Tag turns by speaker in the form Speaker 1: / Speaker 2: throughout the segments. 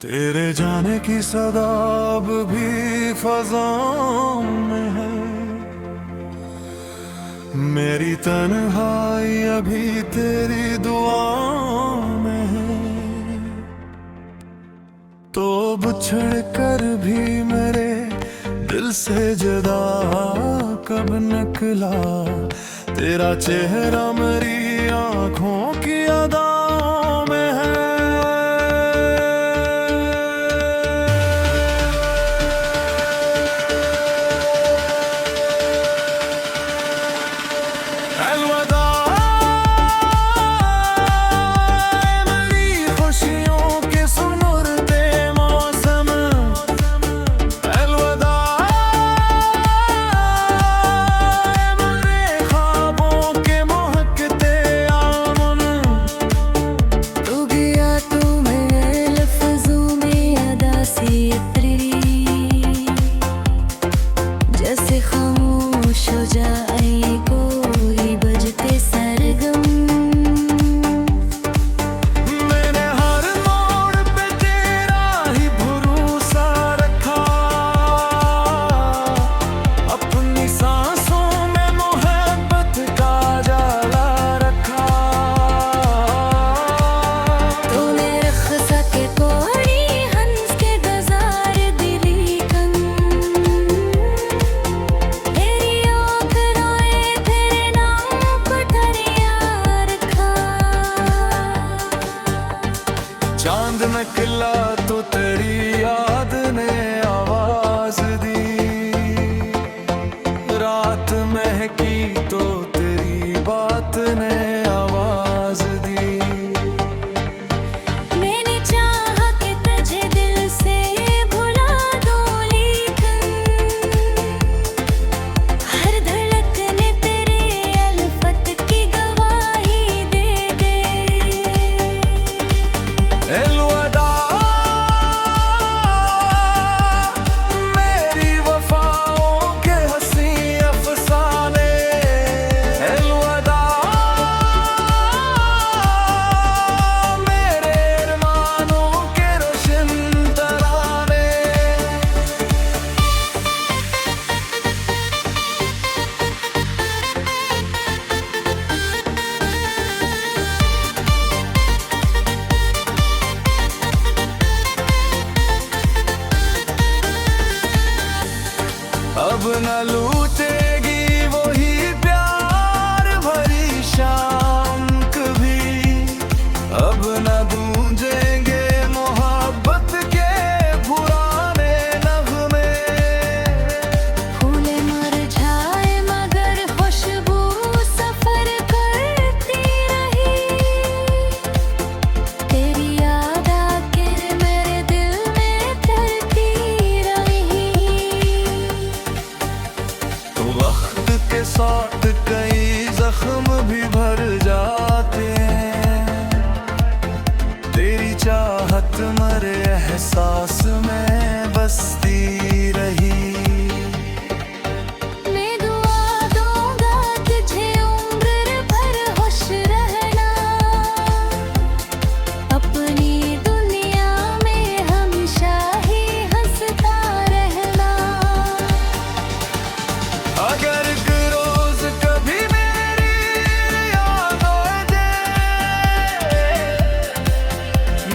Speaker 1: तेरे जाने की सदा अब भी फज़ाओं में है। मेरी तन्हाई अभी तेरी दुआओं में है। तो बिछड़ कर भी मेरे दिल से जुदा कब निकला। तेरा चेहरा मेरी आँखों की अदाओं में है।
Speaker 2: जैसे खामोश हो जाए कोई बजते सरगम।
Speaker 1: मैंने हर मोड़ पे तेरा ही भरोसा रखा। अपनी सांसों में मोहब्बत का जाला रखा।
Speaker 2: तूने रख सके कोड़ी हंस के गजार दिली कन।
Speaker 1: चांद निकला तो तेरी याद ने आवाज दी। रात महकी तो तेरी बात ने आवाज दी।
Speaker 2: मैंने चाहा कि तुझे दिल से भुला दूं, लेकिन हर धड़कन तेरे अल्फत की गवाही दे दे।
Speaker 1: अलविदा मेरी वफाओं के हंसी अफसाने। अलविदा मेरे अरमानों के रोशन तराने। अब न लूटेगी वही प्यार भरी शाम कभी। अब न गूंजेंगे मोहब्बत के पुराने नगमे।
Speaker 2: फूले मुरझाए मगर खुशबू सफर करती रही। तेरी याद आके मेरे दिल में तरती रही।
Speaker 1: तो वक्त के साथ कई जख्म भी भर जाते हैं। तेरी चाहत मरे एहसास में बसती रही।
Speaker 2: मैं दुआ दूंगा तुझे उम्र भर खुश रहना। अपनी दुनिया में हमेशा ही हंसता रहना।
Speaker 1: अगर रोज कभी मेरी याद आ जाए।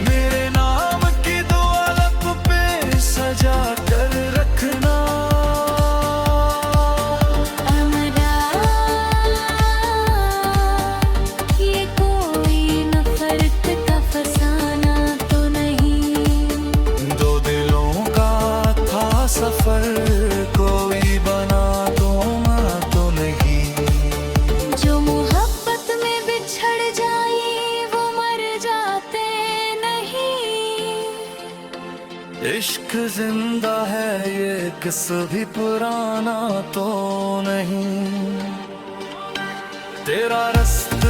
Speaker 1: मेरे नाम की दुआ लब पे सजा कर रखना।
Speaker 2: अमरा ये कोई नफरत का फसाना तो नहीं।
Speaker 1: दो दिलों का था सफर कोई बना तो नहीं।
Speaker 2: जो मोहब्बत में बिछड़ जाए वो मर जाते नहीं।
Speaker 1: इश्क जिंदा है ये किस्सा भी पुराना तो नहीं। तेरा रस्त